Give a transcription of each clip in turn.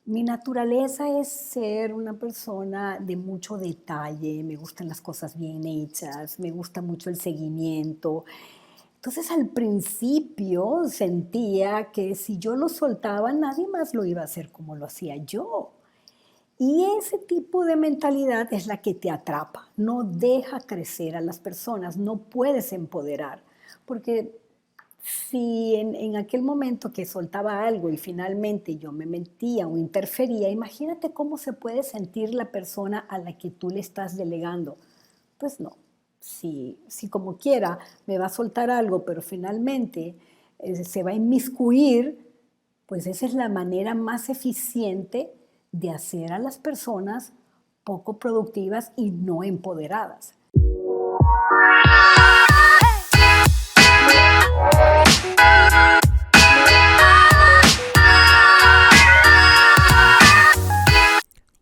Mi naturaleza es ser una persona de mucho detalle, me gustan las cosas bien hechas, me gusta mucho el seguimiento. Entonces, al principio sentía que si yo lo soltaba, nadie más lo iba a hacer como lo hacía yo. Y ese tipo de mentalidad es la que te atrapa, no deja crecer a las personas, no puedes empoderar, porque si en aquel momento que soltaba algo y finalmente yo me metía o interfería, imagínate cómo se puede sentir la persona a la que tú le estás delegando. Pues no, si como quiera me va a soltar algo, pero finalmente se va a inmiscuir, pues esa es la manera más eficiente de hacer a las personas poco productivas y no empoderadas.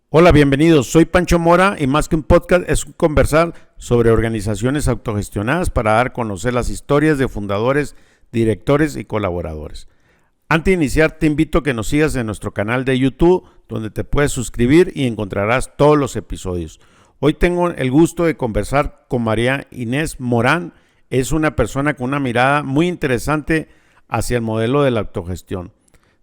Hola, bienvenidos. Soy Pancho Mora y más que un podcast es un conversar sobre organizaciones autogestionadas para dar a conocer las historias de fundadores, directores y colaboradores. Antes de iniciar, te invito a que nos sigas en nuestro canal de YouTube, donde te puedes suscribir y encontrarás todos los episodios. Hoy tengo el gusto de conversar con María Inés Morán. Es una persona con una mirada muy interesante hacia el modelo de la autogestión.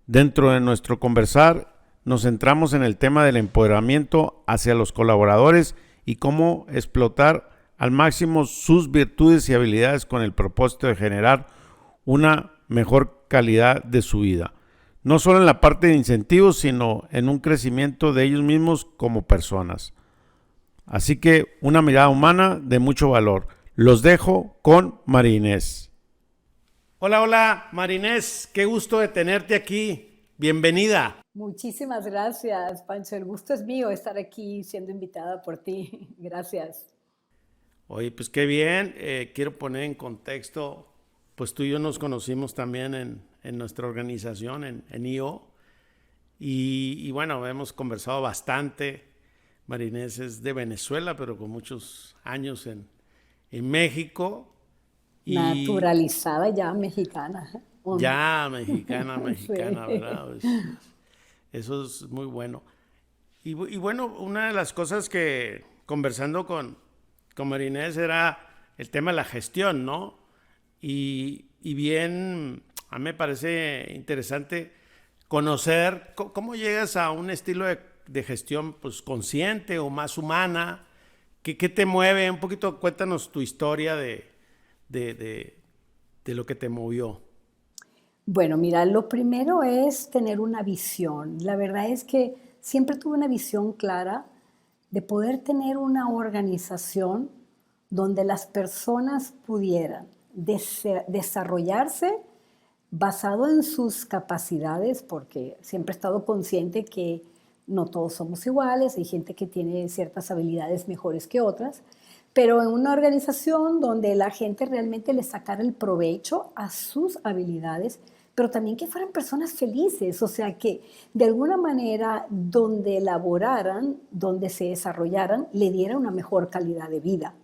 Dentro de nuestro conversar, nos centramos en el tema del empoderamiento hacia los colaboradores y cómo explotar al máximo sus virtudes y habilidades con el propósito de generar una mejor calidad de su vida. No solo en la parte de incentivos, sino en un crecimiento de ellos mismos como personas. Así que una mirada humana de mucho valor. Los dejo con María Inés. Hola, María Inés. Qué gusto de tenerte aquí. Bienvenida. Muchísimas gracias, Pancho. El gusto es mío estar aquí siendo invitada por ti. Gracias. Oye, pues qué bien. Quiero poner en contexto, pues tú y yo nos conocimos también en nuestra organización, en IO. Y bueno, hemos conversado bastante. María Inés es de Venezuela, pero con muchos años en México. Y Naturalizada ya mexicana, ¿o no? ya mexicana, Sí. ¿verdad? Pues, eso es muy bueno. Y bueno, una de las cosas que conversando con María Inés era el tema de la gestión, ¿no? Y bien, a mí me parece interesante conocer cómo llegas a un estilo de gestión pues, consciente o más humana. ¿Qué te mueve? Un poquito cuéntanos tu historia de, de, de lo que te movió. Bueno, mira, lo primero es tener una visión. La verdad es que siempre tuve una visión clara de poder tener una organización donde las personas pudieran desarrollarse basado en sus capacidades, porque siempre he estado consciente que no todos somos iguales, hay gente que tiene ciertas habilidades mejores que otras, pero en una organización donde la gente realmente le sacara el provecho a sus habilidades, pero también que fueran personas felices, o sea, que de alguna manera donde laboraran, donde se desarrollaran, le dieran una mejor calidad de vida.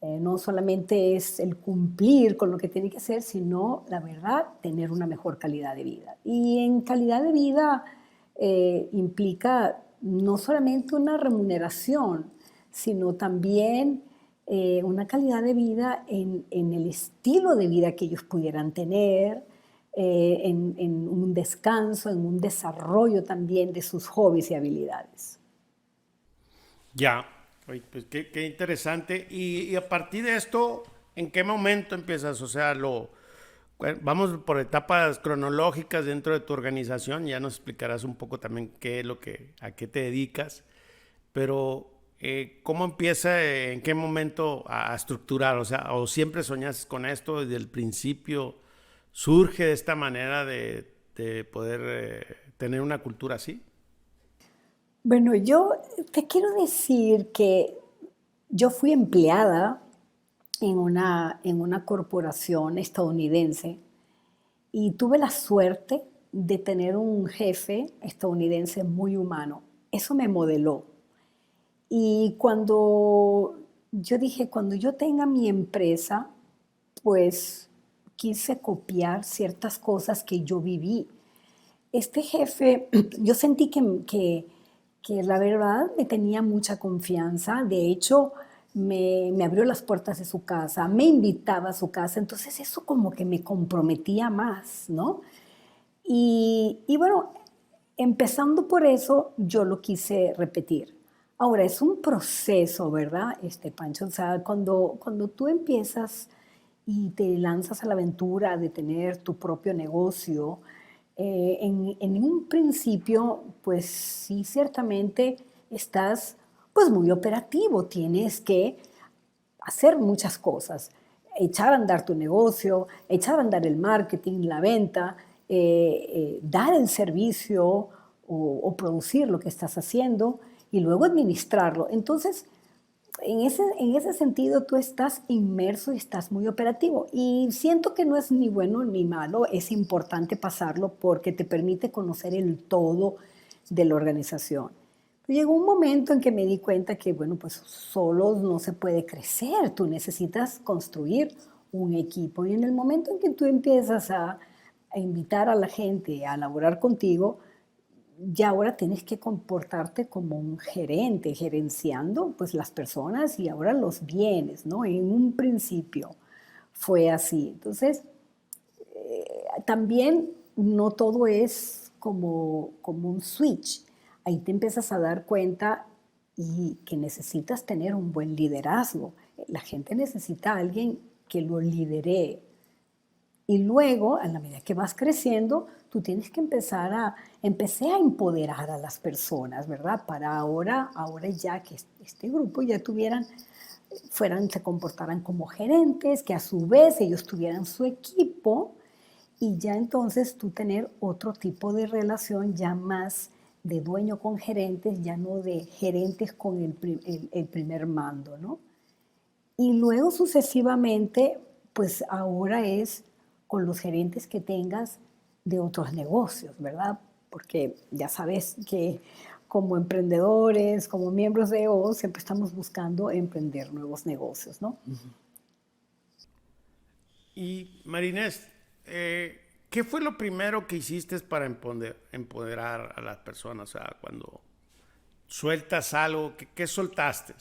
No solamente es el cumplir con lo que tiene que hacer, sino, la verdad, tener una mejor calidad de vida. Y en calidad de vida implica no solamente una remuneración, sino también una calidad de vida en el estilo de vida que ellos pudieran tener, en un descanso, en un desarrollo también de sus hobbies y habilidades. Ya, oye, pues qué interesante. Y a partir de esto, ¿en qué momento empiezas? O sea, vamos por etapas cronológicas dentro de tu organización. Ya nos explicarás un poco también qué es a qué te dedicas. Pero, ¿cómo empieza, en qué momento a estructurar? O sea, ¿o siempre soñaste con esto desde el principio? ¿Surge de esta manera de poder tener una cultura así? Bueno, yo te quiero decir que yo fui empleada en una corporación estadounidense y tuve la suerte de tener un jefe estadounidense muy humano. Eso me modeló. Y cuando yo dije, cuando yo tenga mi empresa, pues quise copiar ciertas cosas que yo viví. Este jefe, yo sentí que la verdad me tenía mucha confianza. De hecho, me abrió las puertas de su casa, me invitaba a su casa, entonces eso como que me comprometía más, ¿no? Y bueno, empezando por eso, yo lo quise repetir. Ahora, es un proceso, ¿verdad, Pancho? O sea, cuando tú empiezas y te lanzas a la aventura de tener tu propio negocio, en un principio, pues sí, ciertamente estás pues muy operativo, tienes que hacer muchas cosas, echar a andar tu negocio, echar a andar el marketing, la venta, dar el servicio o producir lo que estás haciendo y luego administrarlo. Entonces, en ese sentido, tú estás inmerso y estás muy operativo. Y siento que no es ni bueno ni malo, es importante pasarlo porque te permite conocer el todo de la organización. Llegó un momento en que me di cuenta que, bueno, pues solo no se puede crecer, tú necesitas construir un equipo. Y en el momento en que tú empiezas a invitar a la gente a laborar contigo, ya ahora tienes que comportarte como un gerente, gerenciando pues las personas y ahora los bienes, ¿no? En un principio fue así. Entonces, también no todo es como un switch. Ahí te empiezas a dar cuenta y que necesitas tener un buen liderazgo. La gente necesita a alguien que lo lidere. Y luego, a la medida que vas creciendo, tú tienes que empecé a empoderar a las personas, ¿verdad? Para ahora ya que este grupo ya se comportaran como gerentes, que a su vez ellos tuvieran su equipo y ya entonces tú tener otro tipo de relación ya más de dueño con gerentes, ya no de gerentes con el primer mando, ¿no? Y luego sucesivamente, pues ahora es con los gerentes que tengas de otros negocios, ¿verdad? Porque ya sabes que como emprendedores, como miembros de EO, siempre estamos buscando emprender nuevos negocios, ¿no? Y Marinés, ¿qué fue lo primero que hiciste para empoderar a las personas? O sea, cuando sueltas algo, ¿qué soltaste?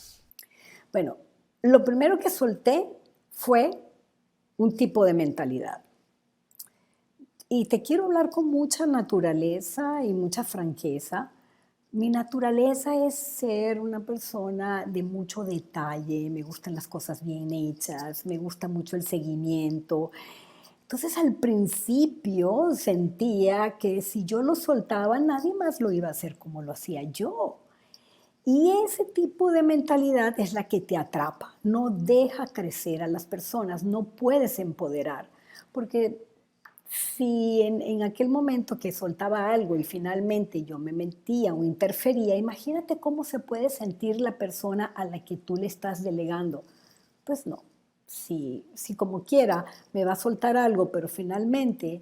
Bueno, lo primero que solté fue un tipo de mentalidad. Y te quiero hablar con mucha naturaleza y mucha franqueza. Mi naturaleza es ser una persona de mucho detalle, me gustan las cosas bien hechas, me gusta mucho el seguimiento. Entonces al principio sentía que si yo lo soltaba, nadie más lo iba a hacer como lo hacía yo. Y ese tipo de mentalidad es la que te atrapa, no deja crecer a las personas, no puedes empoderar, porque si en aquel momento que soltaba algo y finalmente yo me metía o interfería, imagínate cómo se puede sentir la persona a la que tú le estás delegando. Pues no, si como quiera me va a soltar algo, pero finalmente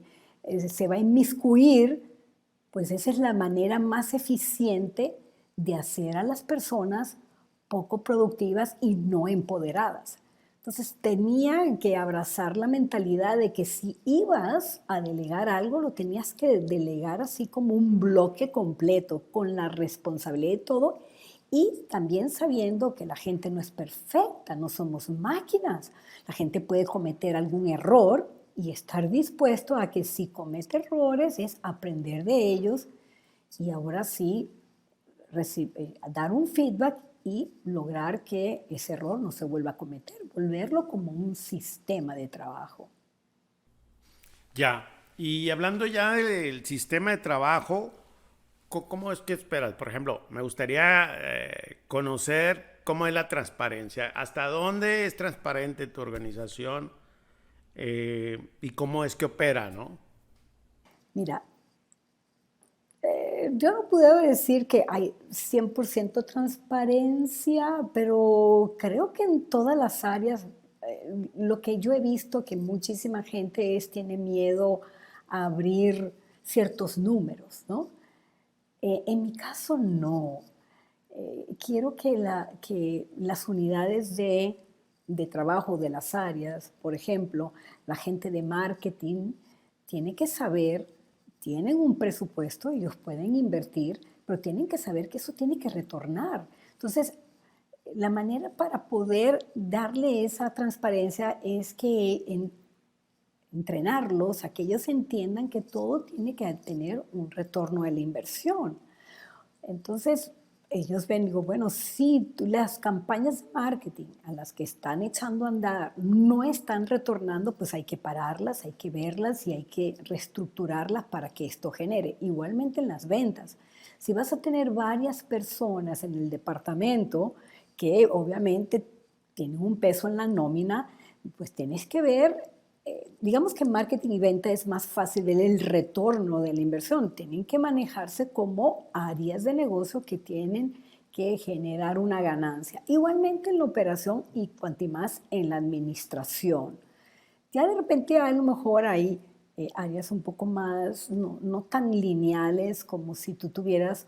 se va a inmiscuir, pues esa es la manera más eficiente de hacer a las personas poco productivas y no empoderadas. Entonces tenía que abrazar la mentalidad de que si ibas a delegar algo, lo tenías que delegar así como un bloque completo, con la responsabilidad de todo y también sabiendo que la gente no es perfecta, no somos máquinas. La gente puede cometer algún error y estar dispuesto a que si comete errores es aprender de ellos y ahora sí dar un feedback y lograr que ese error no se vuelva a cometer, volverlo como un sistema de trabajo. Ya. Y hablando ya del sistema de trabajo, ¿cómo es que esperas? Por ejemplo, me gustaría conocer cómo es la transparencia. ¿Hasta dónde es transparente tu organización y cómo es que opera, no? Mira, yo no puedo decir que hay 100% transparencia, pero creo que en todas las áreas, lo que yo he visto que muchísima gente tiene miedo a abrir ciertos números, ¿no? En mi caso, no. Quiero que las unidades de trabajo de las áreas, por ejemplo, la gente de marketing, tiene que saber, tienen un presupuesto, ellos pueden invertir, pero tienen que saber que eso tiene que retornar. Entonces, la manera para poder darle esa transparencia es que entrenarlos a que ellos entiendan que todo tiene que tener un retorno de la inversión. Entonces, ellos ven, digo, bueno, si las campañas de marketing a las que están echando a andar no están retornando, pues hay que pararlas, hay que verlas y hay que reestructurarlas para que esto genere. Igualmente en las ventas. Si vas a tener varias personas en el departamento que obviamente tienen un peso en la nómina, pues tienes que ver, digamos que en marketing y venta es más fácil ver el retorno de la inversión. Tienen que manejarse como áreas de negocio que tienen que generar una ganancia. Igualmente en la operación y cuanto más en la administración. Ya de repente a lo mejor hay áreas un poco más, no tan lineales como si tú tuvieras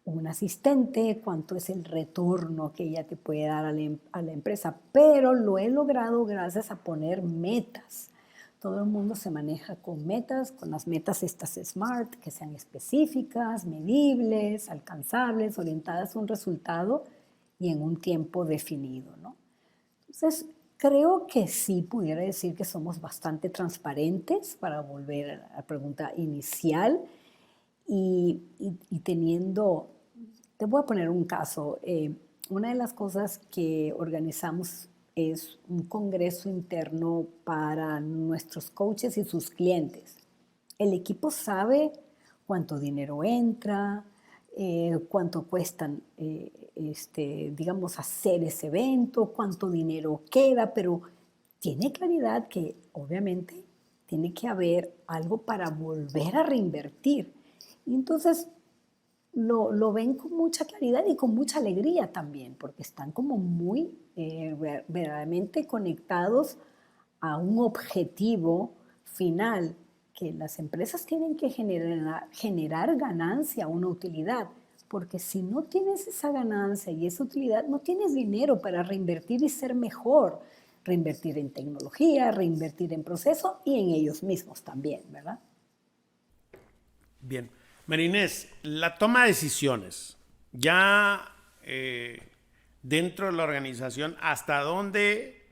un asistente, cuánto es el retorno que ella te puede dar a la empresa, pero lo he logrado gracias a poner metas. Todo el mundo se maneja con metas, con las metas estas SMART, que sean específicas, medibles, alcanzables, orientadas a un resultado y en un tiempo definido, ¿no? Entonces, creo que sí pudiera decir que somos bastante transparentes, para volver a la pregunta inicial, y teniendo, te voy a poner un caso. Una de las cosas que organizamos es un congreso interno para nuestros coaches y sus clientes. El equipo sabe cuánto dinero entra, cuánto cuestan, digamos, hacer ese evento, cuánto dinero queda, pero tiene claridad que obviamente tiene que haber algo para volver a reinvertir. Y entonces lo ven con mucha claridad y con mucha alegría también, porque están como muy verdaderamente conectados a un objetivo final, que las empresas tienen que generar ganancia, una utilidad, porque si no tienes esa ganancia y esa utilidad, no tienes dinero para reinvertir y ser mejor, reinvertir en tecnología, reinvertir en proceso y en ellos mismos también, ¿verdad? Bien. Marinés, la toma de decisiones, ya dentro de la organización, ¿hasta dónde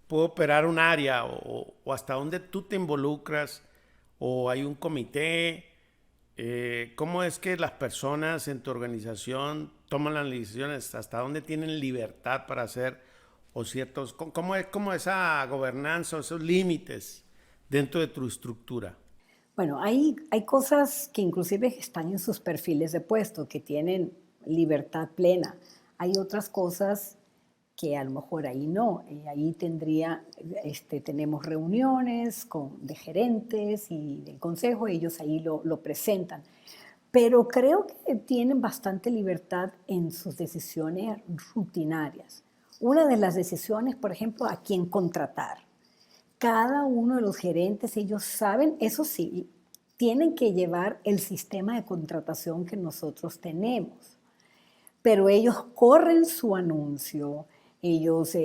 puede operar un área o hasta dónde tú te involucras o hay un comité? ¿Cómo es que las personas en tu organización toman las decisiones? ¿Hasta dónde tienen libertad para hacer o ciertos? ¿Cómo es como esa gobernanza o esos límites dentro de tu estructura? Bueno, hay cosas que inclusive están en sus perfiles de puesto, que tienen libertad plena. Hay otras cosas que a lo mejor ahí no. Ahí tenemos reuniones de gerentes y del consejo, ellos ahí lo presentan. Pero creo que tienen bastante libertad en sus decisiones rutinarias. Una de las decisiones, por ejemplo, a quién contratar. Cada uno de los gerentes, ellos saben, eso sí, tienen que llevar el sistema de contratación que nosotros tenemos, pero ellos corren su anuncio, ellos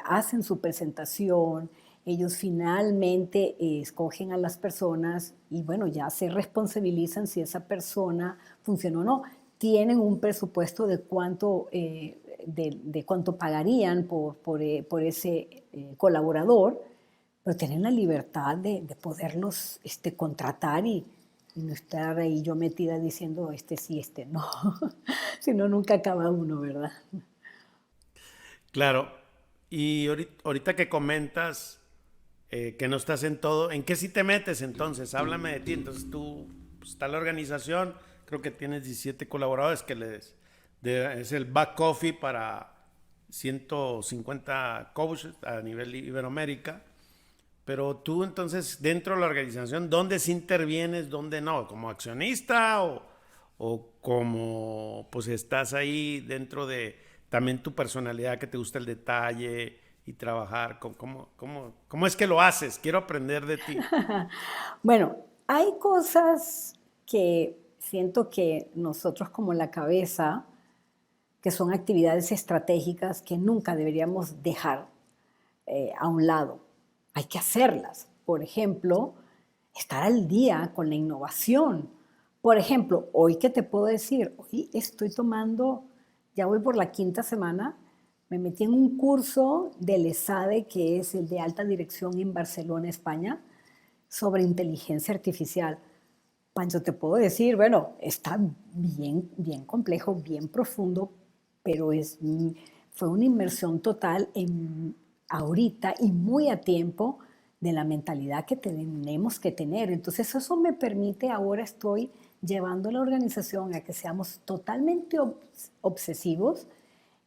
hacen su presentación, ellos finalmente escogen a las personas y bueno, ya se responsabilizan si esa persona funciona o no. Tienen un presupuesto de cuánto pagarían por ese colaborador, pero tienen la libertad de poderlos contratar y no estar ahí yo metida diciendo este sí, este no. Si no, nunca acaba uno, ¿verdad? Claro. Y ahorita que comentas que no estás en todo, ¿en qué sí te metes entonces? Háblame de ti. Entonces tú, pues, está la organización, creo que tienes 17 colaboradores es el back coffee para 150 coaches a nivel Iberoamérica. Pero tú entonces dentro de la organización, ¿dónde sí intervienes, dónde no? ¿Como accionista o como pues estás ahí dentro de también tu personalidad que te gusta el detalle y trabajar? ¿Cómo es que lo haces? Quiero aprender de ti. Bueno, hay cosas que siento que nosotros como la cabeza, que son actividades estratégicas que nunca deberíamos dejar a un lado. Hay que hacerlas. Por ejemplo, estar al día con la innovación. Por ejemplo, hoy, ¿qué te puedo decir? Hoy estoy tomando, ya voy por la 5ª semana, me metí en un curso del ESADE, que es el de alta dirección en Barcelona, España, sobre inteligencia artificial. Pancho, te puedo decir, bueno, está bien, bien complejo, bien profundo, pero fue una inmersión total en ahorita y muy a tiempo de la mentalidad que tenemos que tener. Entonces eso me permite, ahora estoy llevando la organización a que seamos totalmente obsesivos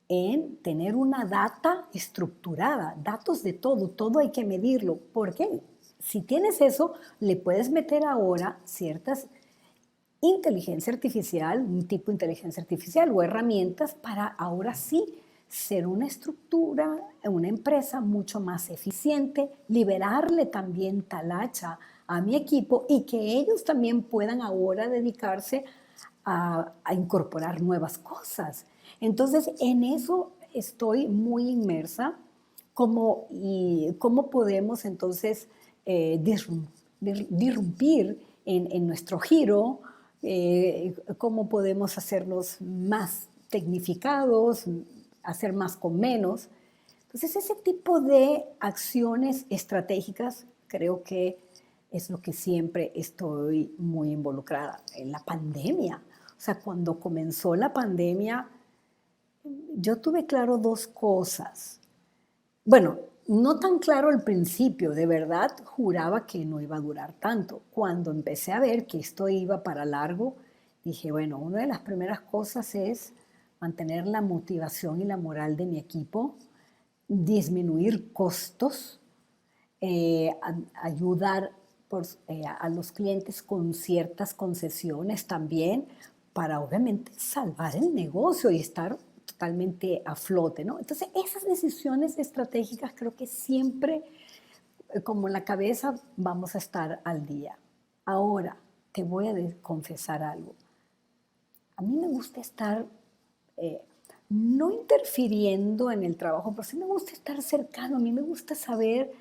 en tener una data estructurada, datos de todo, todo hay que medirlo. ¿Por qué? Si tienes eso, le puedes meter ahora ciertas inteligencia artificial, un tipo de inteligencia artificial o herramientas para ahora sí ser una estructura, una empresa mucho más eficiente, liberarle también talacha a mi equipo y que ellos también puedan ahora dedicarse a incorporar nuevas cosas. Entonces, en eso estoy muy inmersa, y cómo podemos entonces disrumpir en nuestro giro, cómo podemos hacernos más tecnificados, hacer más con menos. Entonces, ese tipo de acciones estratégicas creo que es lo que siempre estoy muy involucrada. En la pandemia, o sea, cuando comenzó la pandemia, yo tuve claro 2 cosas. Bueno, no tan claro al principio, de verdad juraba que no iba a durar tanto. Cuando empecé a ver que esto iba para largo, dije, bueno, una de las primeras cosas es mantener la motivación y la moral de mi equipo, disminuir costos, ayudar a los clientes con ciertas concesiones también para obviamente salvar el negocio y estar totalmente a flote, ¿no? Entonces, esas decisiones estratégicas creo que siempre, como en la cabeza, vamos a estar al día. Ahora, te voy a confesar algo. A mí me gusta estar, eh, no interfiriendo en el trabajo, pero sí me gusta estar cercano. A mí me gusta saber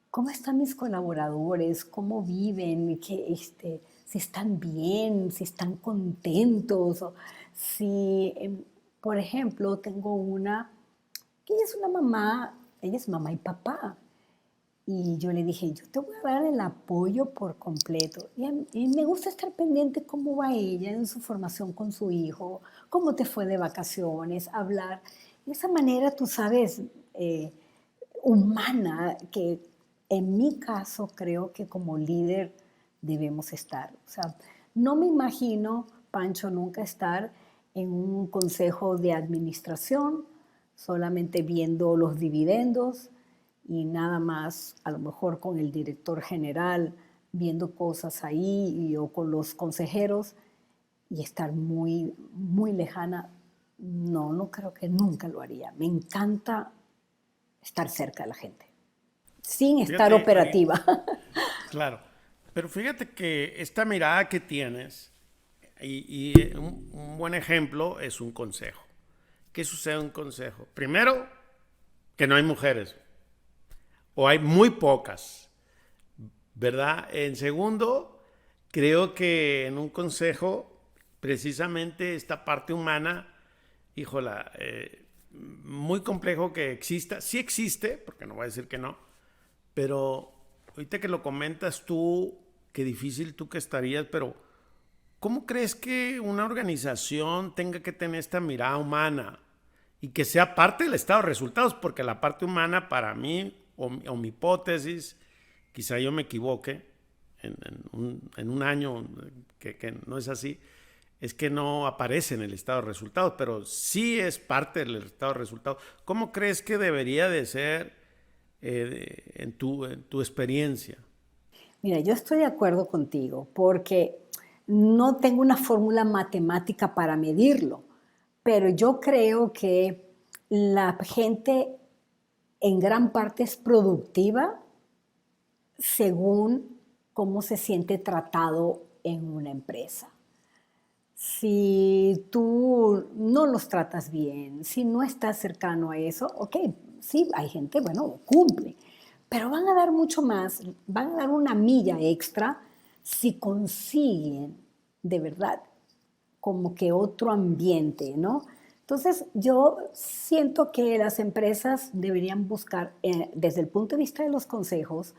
cómo están mis colaboradores, cómo viven, si están bien, si están contentos, o si, por ejemplo, tengo una que ella es una mamá, ella es mamá y papá. Y yo le dije, yo te voy a dar el apoyo por completo. Y me gusta estar pendiente cómo va ella en su formación con su hijo, cómo te fue de vacaciones, hablar. De esa manera, tú sabes, humana, que en mi caso creo que como líder debemos estar. O sea, no me imagino, Pancho, nunca estar en un consejo de administración, solamente viendo los dividendos y nada más, a lo mejor con el director general, viendo cosas ahí o con los consejeros y estar muy, muy lejana. No, no creo que nunca lo haría. Me encanta estar cerca de la gente, sin estar Fíjate, operativa. claro, pero fíjate que esta mirada que tienes, un buen ejemplo es un consejo. ¿Qué sucede en un consejo? Primero, que no hay mujeres, o hay muy pocas, ¿verdad? En segundo, creo que en un consejo, precisamente esta parte humana, híjola, muy complejo que exista. Sí existe, porque no voy a decir que no, pero ahorita que lo comentas tú, qué difícil tú que estarías, pero ¿cómo crees que una organización tenga que tener esta mirada humana y que sea parte del estado de resultados? Porque la parte humana para mí, o mi hipótesis, quizá yo me equivoque en un año que no es así, es que no aparece en el estado de resultados, pero sí es parte del estado de resultados. ¿Cómo crees que debería de ser en tu experiencia? Mira, yo estoy de acuerdo contigo porque no tengo una fórmula matemática para medirlo, pero yo creo que la gente en gran parte es productiva según cómo se siente tratado en una empresa. Si tú no los tratas bien, si no estás cercano a eso, ok, sí, hay gente, bueno, cumple, pero van a dar mucho más, van a dar una milla extra si consiguen de verdad como que otro ambiente, ¿no? Entonces, yo siento que las empresas deberían buscar, desde el punto de vista de los consejos,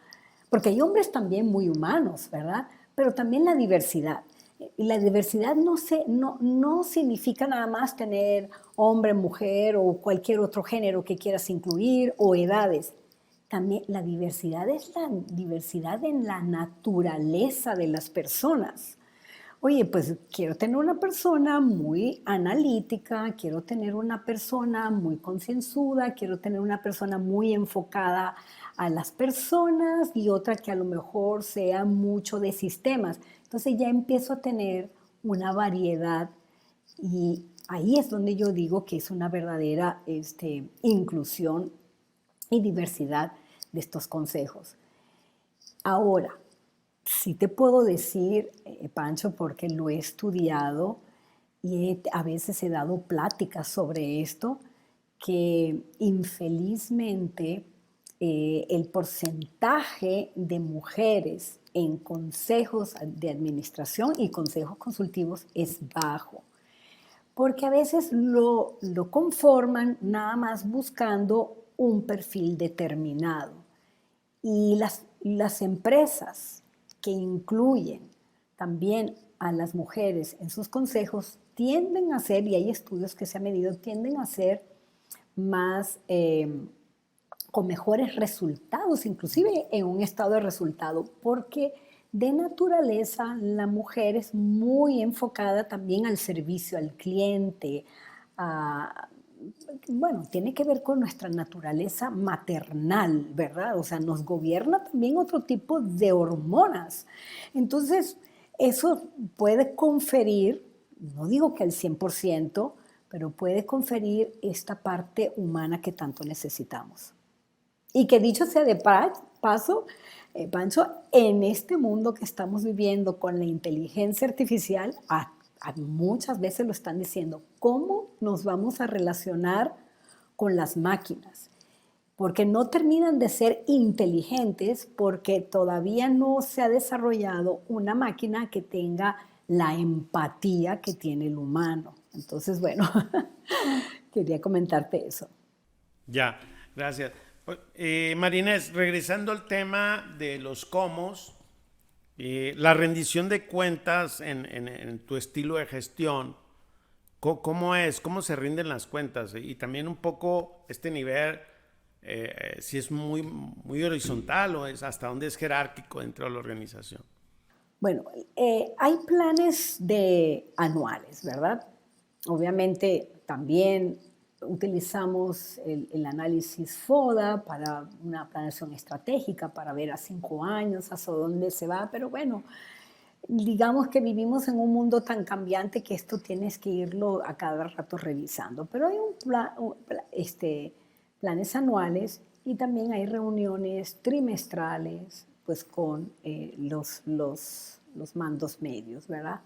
porque hay hombres también muy humanos, ¿verdad? Pero también la diversidad. Y la diversidad no significa nada más tener hombre, mujer o cualquier otro género que quieras incluir o edades. También la diversidad es la diversidad en la naturaleza de las personas. Oye, pues quiero tener una persona muy analítica, quiero tener una persona muy concienzuda, quiero tener una persona muy enfocada a las personas y otra que a lo mejor sea mucho de sistemas. Entonces ya empiezo a tener una variedad y ahí es donde yo digo que es una verdadera inclusión y diversidad de estos consejos. Ahora, sí te puedo decir, Pancho, porque lo he estudiado y a veces he dado pláticas sobre esto, que infelizmente el porcentaje de mujeres en consejos de administración y consejos consultivos es bajo, porque a veces lo conforman nada más buscando un perfil determinado. Y las empresas que incluyen también a las mujeres en sus consejos tienden a ser, y hay estudios que se han medido, tienden a ser más, con mejores resultados, inclusive en un estado de resultado, porque de naturaleza la mujer es muy enfocada también al servicio al cliente, a, bueno, tiene que ver con nuestra naturaleza maternal, ¿verdad? O sea, nos gobierna también otro tipo de hormonas. Entonces, eso puede conferir, no digo que al 100%, pero puede conferir esta parte humana que tanto necesitamos. Y que dicho sea de paso, Pancho, en este mundo que estamos viviendo con la inteligencia artificial, muchas veces lo están diciendo, ¿cómo nos vamos a relacionar con las máquinas? Porque no terminan de ser inteligentes porque todavía no se ha desarrollado una máquina que tenga la empatía que tiene el humano. Entonces, bueno, quería comentarte eso. Ya, gracias. Marinés, regresando al tema de los comos, la rendición de cuentas en tu estilo de gestión, ¿cómo es? ¿Cómo se rinden las cuentas? Y también un poco este nivel, si es muy horizontal o es hasta dónde es jerárquico dentro de la organización. Bueno, hay planes anuales, ¿verdad? Obviamente también utilizamos el análisis FODA para una planeación estratégica, para ver a 5 años hacia dónde se va, pero bueno, digamos que vivimos en un mundo tan cambiante que esto tienes que irlo a cada rato revisando, pero hay planes anuales y también hay reuniones trimestrales pues con los mandos medios, ¿verdad?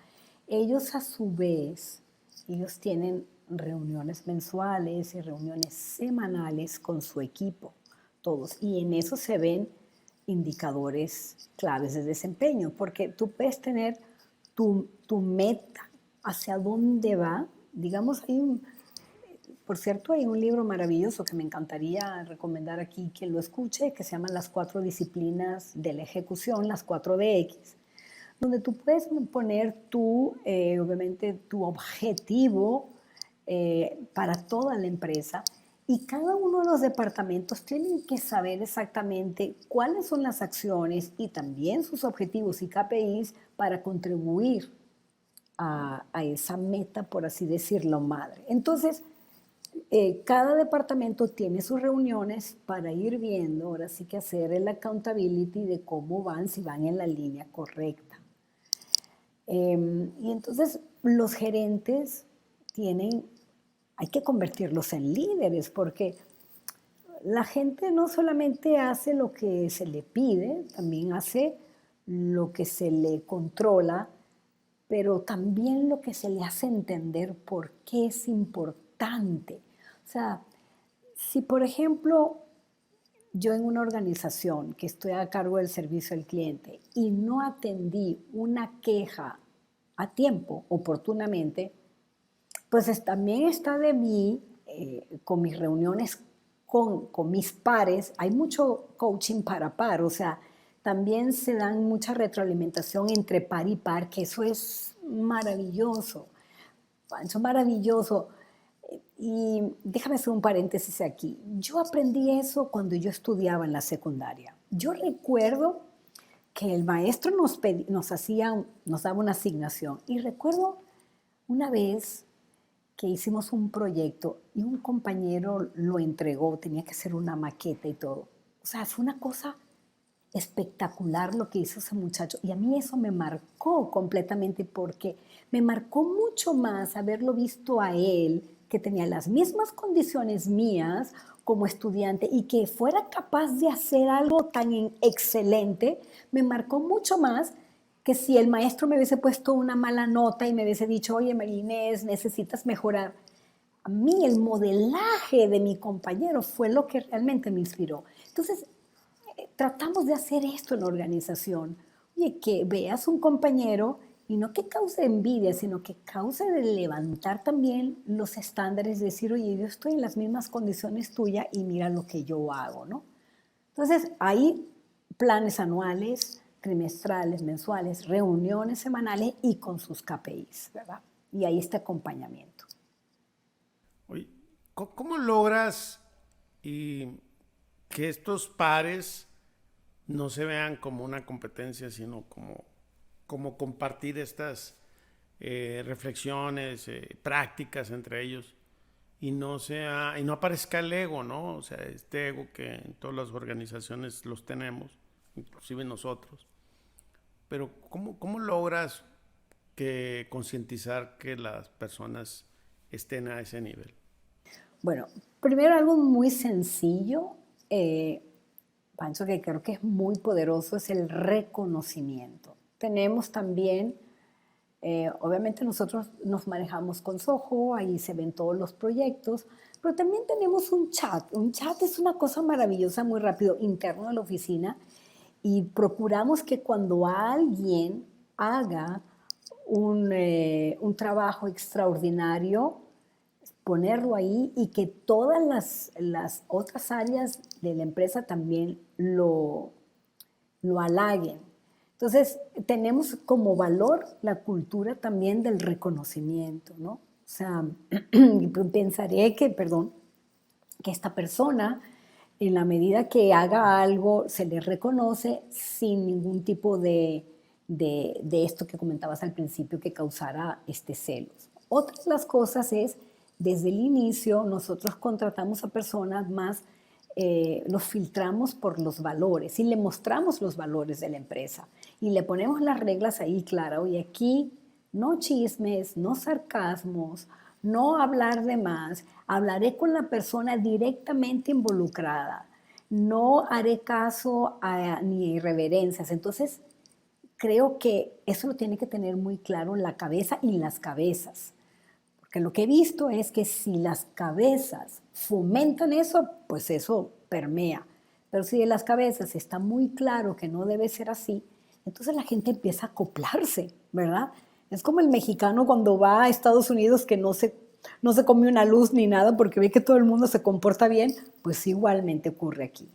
Ellos a su vez, ellos tienen reuniones mensuales y reuniones semanales con su equipo, todos, y en eso se ven indicadores claves de desempeño, porque tú puedes tener tu meta, hacia dónde va. Digamos, por cierto, hay un libro maravilloso que me encantaría recomendar aquí que lo escuche, que se llama Las 4 disciplinas de la ejecución, las 4DX, donde tú puedes poner obviamente, tu objetivo para toda la empresa y cada uno de los departamentos tienen que saber exactamente cuáles son las acciones y también sus objetivos y KPIs para contribuir a esa meta, por así decirlo, madre. Entonces, cada departamento tiene sus reuniones para ir viendo, ahora sí que hacer el accountability de cómo van, si van en la línea correcta. Y entonces los gerentes hay que convertirlos en líderes porque la gente no solamente hace lo que se le pide, también hace lo que se le controla, pero también lo que se le hace entender por qué es importante. O sea, si por ejemplo yo en una organización que estoy a cargo del servicio al cliente y no atendí una queja a tiempo, oportunamente, pues también está de mí, con mis reuniones con mis pares, hay mucho coaching par a par, o sea, también se dan mucha retroalimentación entre par y par, que eso es maravilloso, Pancho, maravilloso. Y déjame hacer un paréntesis aquí. Yo aprendí eso cuando yo estudiaba en la secundaria. Yo recuerdo que el maestro nos daba una asignación. Y recuerdo una vez que hicimos un proyecto y un compañero lo entregó, tenía que hacer una maqueta y todo. O sea, fue una cosa espectacular lo que hizo ese muchacho. Y a mí eso me marcó completamente porque me marcó mucho más haberlo visto a él, que tenía las mismas condiciones mías como estudiante y que fuera capaz de hacer algo tan excelente, me marcó mucho más que si el maestro me hubiese puesto una mala nota y me hubiese dicho, oye, María Inés, necesitas mejorar. A mí el modelaje de mi compañero fue lo que realmente me inspiró. Entonces, tratamos de hacer esto en la organización. Oye, que veas un compañero y no que cause envidia, sino que cause de levantar también los estándares, decir, oye, yo estoy en las mismas condiciones tuyas y mira lo que yo hago, ¿no? Entonces, hay planes anuales, trimestrales, mensuales, reuniones semanales y con sus KPIs, ¿verdad? Y ahí está acompañamiento. Oye, ¿cómo logras que estos pares no se vean como una competencia, sino como compartir estas reflexiones, prácticas entre ellos y no aparezca el ego, ¿no? O sea, este ego que en todas las organizaciones los tenemos, inclusive nosotros. Pero ¿cómo logras concientizar que las personas estén a ese nivel? Bueno, primero algo muy sencillo, Pancho, que creo que es muy poderoso, es el reconocimiento. Tenemos también, obviamente nosotros nos manejamos con Soho, ahí se ven todos los proyectos, pero también tenemos un chat. Un chat es una cosa maravillosa, muy rápido, interno de la oficina, y procuramos que cuando alguien haga un trabajo extraordinario, ponerlo ahí y que todas las otras áreas de la empresa también lo halaguen. Entonces, tenemos como valor la cultura también del reconocimiento, ¿no? O sea, pensaré que esta persona, en la medida que haga algo, se le reconoce sin ningún tipo de esto que comentabas al principio que causara celos. Otra de las cosas es, desde el inicio, nosotros contratamos a personas más, los filtramos por los valores y le mostramos los valores de la empresa y le ponemos las reglas ahí claras. Oye, aquí no chismes, no sarcasmos, no hablar de más, hablaré con la persona directamente involucrada, no haré caso ni irreverencias. Entonces, creo que eso lo tiene que tener muy claro la cabeza y las cabezas. Porque lo que he visto es que si las cabezas fomentan eso, pues eso permea. Pero si de las cabezas está muy claro que no debe ser así, entonces la gente empieza a acoplarse, ¿verdad? Es como el mexicano cuando va a Estados Unidos que no se come una luz ni nada porque ve que todo el mundo se comporta bien, pues igualmente ocurre aquí.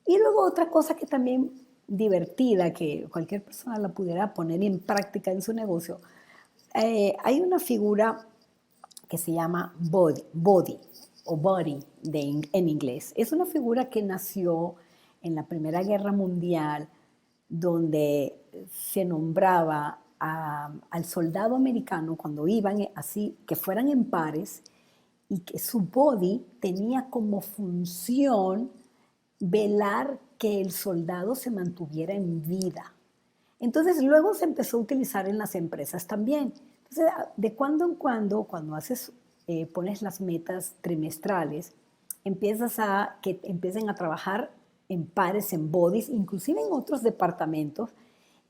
Y luego otra cosa que también divertida, que cualquier persona la pudiera poner en práctica en su negocio, hay una figura que se llama body o body en inglés. Es una figura que nació en la Primera Guerra Mundial, donde se nombraba al soldado americano cuando iban así, que fueran en pares, y que su body tenía como función velar que el soldado se mantuviera en vida. Entonces luego se empezó a utilizar en las empresas también. Entonces, de cuando en cuando pones las metas trimestrales, empiezas a que empiecen a trabajar en pares, en bodies, inclusive en otros departamentos,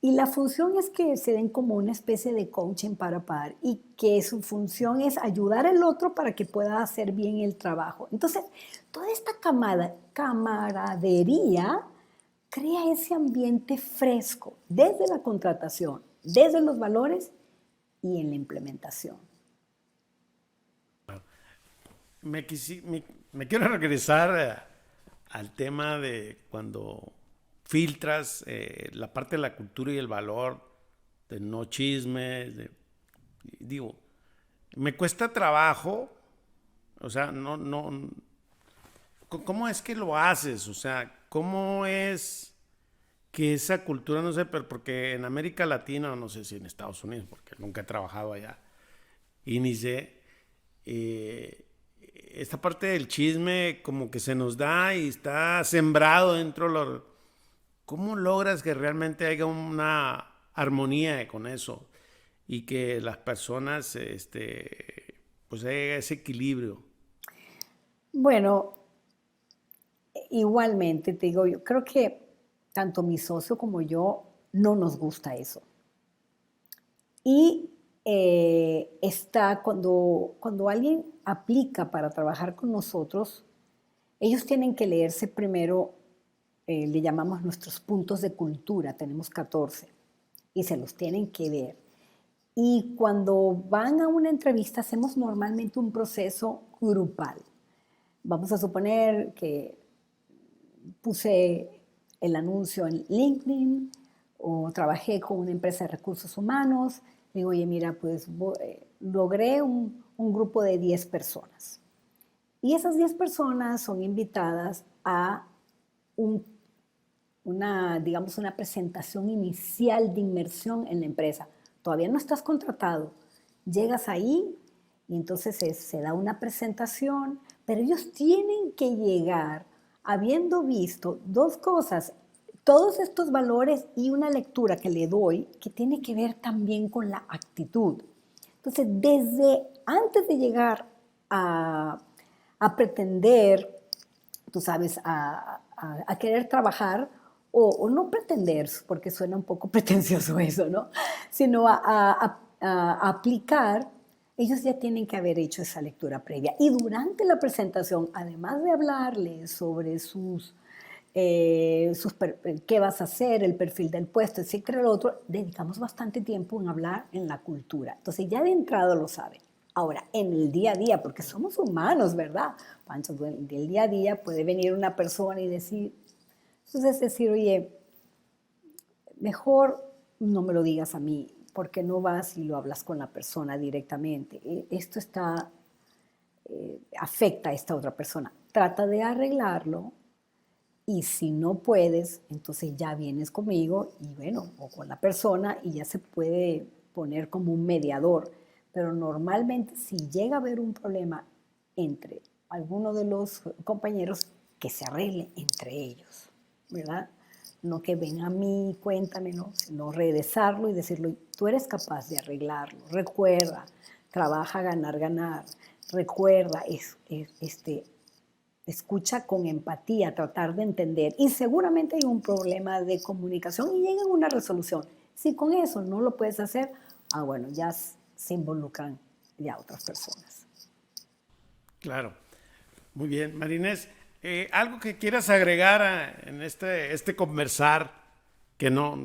Y la función es que se den como una especie de coaching par a par y que su función es ayudar al otro para que pueda hacer bien el trabajo. Entonces, toda esta camaradería crea ese ambiente fresco desde la contratación, desde los valores y en la implementación. Me quiero regresar al tema de cuando filtras la parte de la cultura y el valor, de no chismes, digo, me cuesta trabajo, o sea, ¿cómo es que lo haces? O sea, ¿cómo es que esa cultura, no sé, pero porque en América Latina, no sé si en Estados Unidos, porque nunca he trabajado allá, y ni sé, eh, esta parte del chisme como que se nos da y está sembrado dentro de lo... ¿Cómo logras que realmente haya una armonía con eso y que las personas, pues haya ese equilibrio? Bueno, igualmente te digo, yo creo que tanto mi socio como yo no nos gusta eso. Y está cuando alguien aplica para trabajar con nosotros, ellos tienen que leerse primero, le llamamos nuestros puntos de cultura, tenemos 14, y se los tienen que ver. Y cuando van a una entrevista, hacemos normalmente un proceso grupal. Vamos a suponer que puse el anuncio en LinkedIn o trabajé con una empresa de recursos humanos. Digo, oye, mira, pues logré un grupo de 10 personas. Y esas 10 personas son invitadas a un, digamos, una presentación inicial de inmersión en la empresa. Todavía no estás contratado. Llegas ahí y entonces se da una presentación, pero ellos tienen que llegar habiendo visto dos cosas, todos estos valores y una lectura que le doy que tiene que ver también con la actitud. Entonces, desde antes de llegar a pretender, tú sabes, a querer trabajar, o no pretender, porque suena un poco pretencioso eso, ¿no? Sino a aplicar, ellos ya tienen que haber hecho esa lectura previa. Y durante la presentación, además de hablarles sobre qué vas a hacer, el perfil del puesto, etcétera, lo otro, dedicamos bastante tiempo en hablar en la cultura. Entonces ya de entrada lo saben. Ahora, en el día a día, porque somos humanos, ¿verdad? Pancho, del día a día puede venir una persona y decir, entonces decir, oye, mejor no me lo digas a mí, porque no vas y lo hablas con la persona directamente. Esto afecta a esta otra persona. Trata de arreglarlo y si no puedes, entonces ya vienes conmigo y bueno, o con la persona y ya se puede poner como un mediador. Pero normalmente si llega a haber un problema entre alguno de los compañeros, que se arregle entre ellos, ¿verdad? No que ven a mí, cuéntamelo, sino regresarlo y decirlo, tú eres capaz de arreglarlo. Recuerda, trabaja ganar, ganar. Recuerda, escucha con empatía, tratar de entender. Y seguramente hay un problema de comunicación y llega a una resolución. Si con eso no lo puedes hacer, bueno, ya se involucran ya otras personas. Claro. Muy bien, Marinés. ¿Algo que quieras agregar en este conversar que no,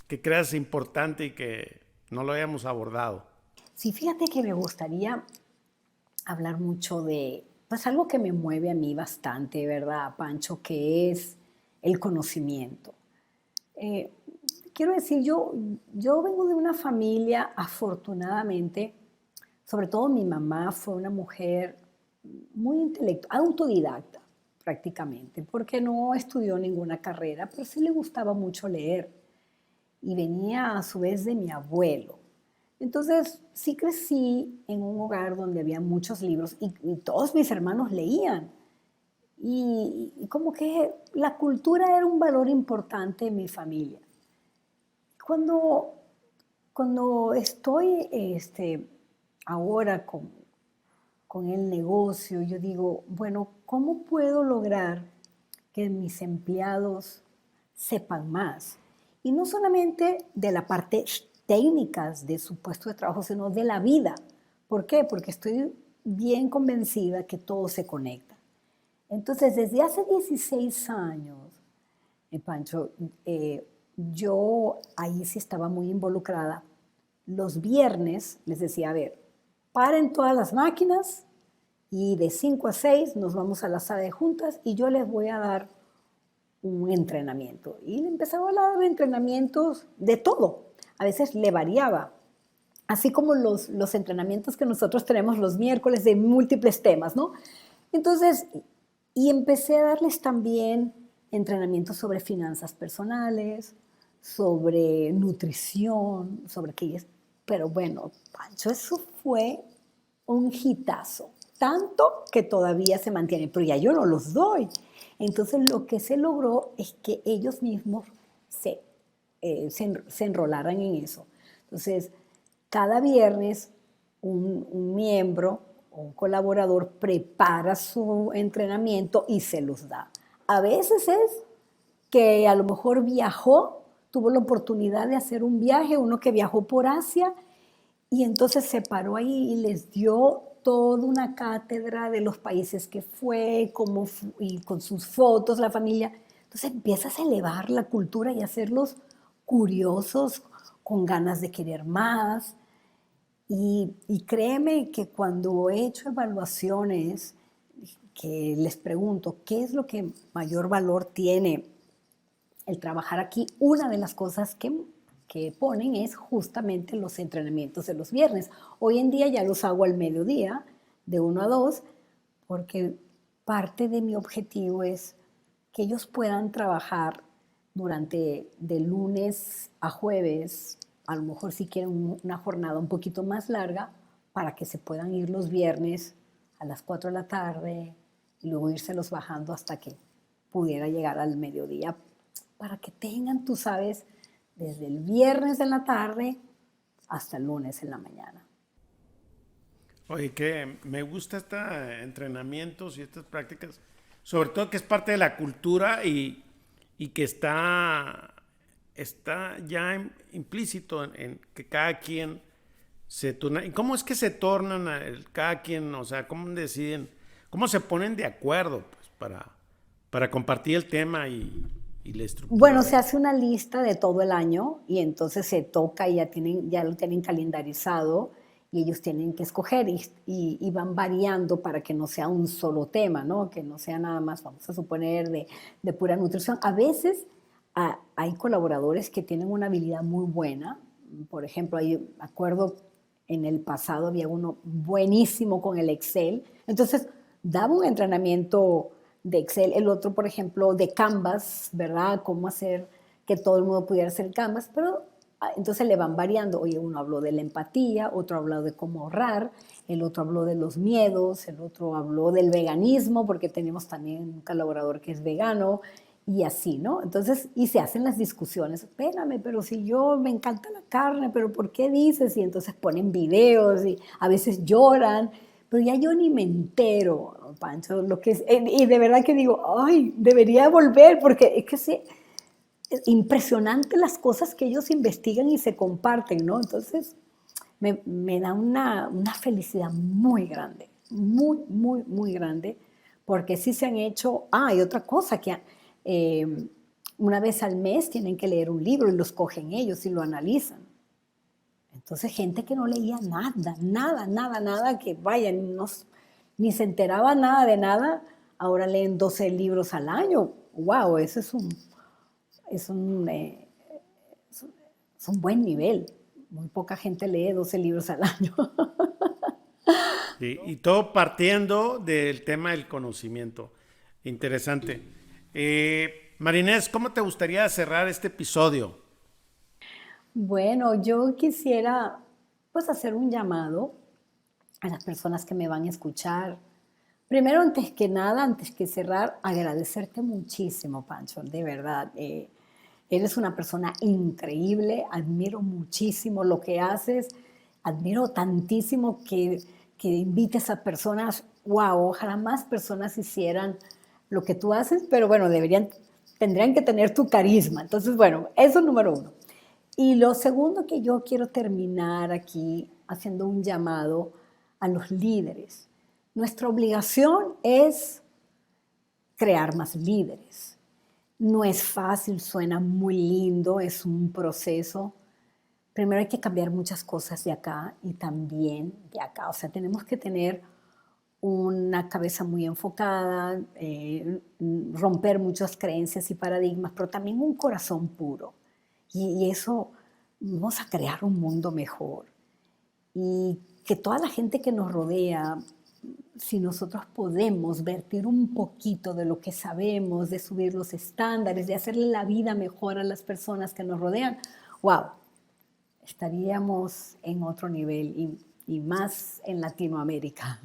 que creas importante y que no lo hayamos abordado? Sí, fíjate que me gustaría hablar mucho de, pues algo que me mueve a mí bastante, ¿verdad, Pancho? Que es el conocimiento. Eh, quiero decir, yo vengo de una familia, afortunadamente, sobre todo mi mamá fue una mujer muy intelectual, autodidacta prácticamente, porque no estudió ninguna carrera, pero sí le gustaba mucho leer. Y venía a su vez de mi abuelo. Entonces, sí crecí en un hogar donde había muchos libros y todos mis hermanos leían. Y como que la cultura era un valor importante en mi familia. Cuando, cuando estoy ahora con el negocio, yo digo, bueno, ¿cómo puedo lograr que mis empleados sepan más? Y no solamente de la parte técnicas de su puesto de trabajo, sino de la vida. ¿Por qué? Porque estoy bien convencida que todo se conecta. Entonces, desde hace 16 años, Pancho, yo ahí sí estaba muy involucrada. Los viernes les decía, a ver, paren todas las máquinas y de 5 a 6 nos vamos a la sala de juntas y yo les voy a dar un entrenamiento. Y le empezaba a dar entrenamientos de todo. A veces le variaba. Así como los entrenamientos que nosotros tenemos los miércoles de múltiples temas, ¿no? Entonces, y empecé a darles también entrenamientos sobre finanzas personales, sobre nutrición, sobre qué. Pero bueno, Pancho, eso fue un hitazo, tanto que todavía se mantiene, pero ya yo no los doy. Entonces lo que se logró es que ellos mismos se enrolaran en eso. Entonces, cada viernes un miembro o un colaborador prepara su entrenamiento y se los da. A veces es que a lo mejor viajó, tuvo la oportunidad de hacer un viaje, uno que viajó por Asia, y entonces se paró ahí y les dio toda una cátedra de los países que fue, y con sus fotos, la familia. Entonces empiezas a elevar la cultura y hacerlos curiosos, con ganas de querer más. Y créeme que cuando he hecho evaluaciones, que les pregunto, ¿qué es lo que mayor valor tiene el trabajar aquí? Una de las cosas que ponen es justamente los entrenamientos de los viernes. Hoy en día ya los hago al mediodía, de 1 a 2, porque parte de mi objetivo es que ellos puedan trabajar durante de lunes a jueves, a lo mejor si quieren una jornada un poquito más larga, para que se puedan ir los viernes a las 4 de la tarde y luego irselos bajando hasta que pudiera llegar al mediodía, para que tengan, tú sabes, desde el viernes en la tarde hasta el lunes en la mañana. Oye, que me gusta estos entrenamientos y estas prácticas, sobre todo que es parte de la cultura y que está ya implícito en que cada quien se turna. ¿Y cómo es que se tornan cada quien? O sea, ¿cómo deciden? ¿Cómo se ponen de acuerdo pues, para compartir el tema y la estructura? Bueno, se hace una lista de todo el año y entonces se toca y ya lo tienen calendarizado y ellos tienen que escoger y van variando para que no sea un solo tema, ¿no? Que no sea nada más, vamos a suponer, de pura nutrición. A veces hay colaboradores que tienen una habilidad muy buena. Por ejemplo, acuerdo en el pasado había uno buenísimo con el Excel. Entonces, daba un entrenamiento de Excel, el otro, por ejemplo, de Canvas, ¿verdad? Cómo hacer que todo el mundo pudiera hacer Canvas, pero entonces le van variando. Oye, uno habló de la empatía, otro habló de cómo ahorrar, el otro habló de los miedos, el otro habló del veganismo, porque tenemos también un colaborador que es vegano, y así, ¿no? Entonces, y se hacen las discusiones. Espérame, pero si yo me encanta la carne, pero ¿por qué dices? Y entonces ponen videos y a veces lloran. Pero ya yo ni me entero, Pancho, lo que es, y de verdad que digo, ay, debería volver, porque es que es impresionante las cosas que ellos investigan y se comparten, ¿no? Entonces, me da una felicidad muy grande, muy, muy, muy grande, porque sí se han hecho, y otra cosa, que una vez al mes tienen que leer un libro y los cogen ellos y lo analizan. Entonces, gente que no leía nada, que vaya, ni se enteraba nada de nada, ahora leen 12 libros al año. ¡Wow! Eso es un buen nivel. Muy poca gente lee 12 libros al año. Sí, y todo partiendo del tema del conocimiento. Interesante. Marinés, ¿cómo te gustaría cerrar este episodio? Bueno, yo quisiera pues hacer un llamado a las personas que me van a escuchar. Primero, antes que nada, antes que cerrar, agradecerte muchísimo, Pancho, de verdad. Eres una persona increíble, admiro muchísimo lo que haces, admiro tantísimo que invites a personas, wow, ojalá más personas hicieran lo que tú haces, pero bueno, deberían tendrían que tener tu carisma. Entonces, bueno, eso es número uno. Y lo segundo que yo quiero terminar aquí haciendo un llamado a los líderes. Nuestra obligación es crear más líderes. No es fácil, suena muy lindo, es un proceso. Primero hay que cambiar muchas cosas de acá y también de acá. O sea, tenemos que tener una cabeza muy enfocada, romper muchas creencias y paradigmas, pero también un corazón puro. Y eso, vamos a crear un mundo mejor. Y que toda la gente que nos rodea, si nosotros podemos vertir un poquito de lo que sabemos, de subir los estándares, de hacerle la vida mejor a las personas que nos rodean, wow, estaríamos en otro nivel y más en Latinoamérica.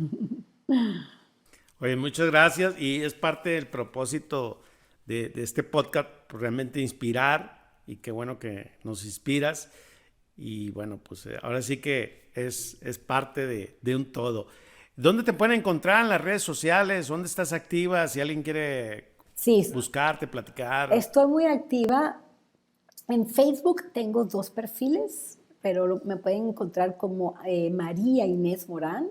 Oye, muchas gracias y es parte del propósito de este podcast, realmente inspirar y qué bueno que nos inspiras y bueno, pues ahora sí que es parte de un todo. ¿Dónde te pueden encontrar en las redes sociales? ¿Dónde estás activa? Si alguien quiere buscarte, platicar. Estoy muy activa. En Facebook tengo 2 perfiles, pero me pueden encontrar como María Inés Morán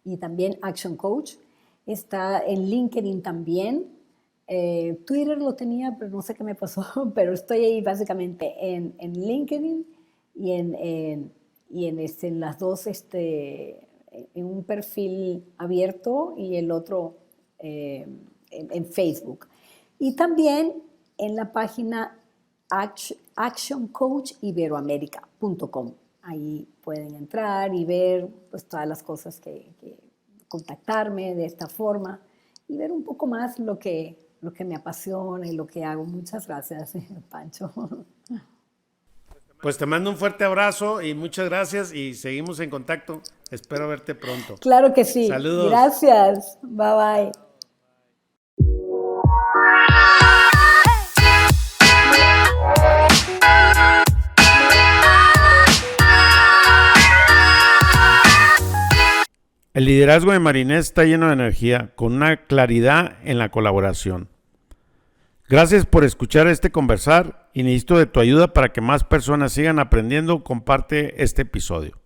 y también Action Coach. Está en LinkedIn también. Twitter lo tenía, pero no sé qué me pasó, pero estoy ahí básicamente en LinkedIn y en las dos, en un perfil abierto y el otro en Facebook. Y también en la página actioncoachiberoamerica.com. Ahí pueden entrar y ver pues, todas las cosas contactarme de esta forma y ver un poco más lo que me apasiona y lo que hago. Muchas gracias, Pancho. Pues te mando un fuerte abrazo y muchas gracias y seguimos en contacto. Espero verte pronto. Claro que sí. Saludos. Gracias. Bye bye. El liderazgo de Marinés está lleno de energía, con una claridad en la colaboración. Gracias por escuchar este conversar y necesito de tu ayuda para que más personas sigan aprendiendo. Comparte este episodio.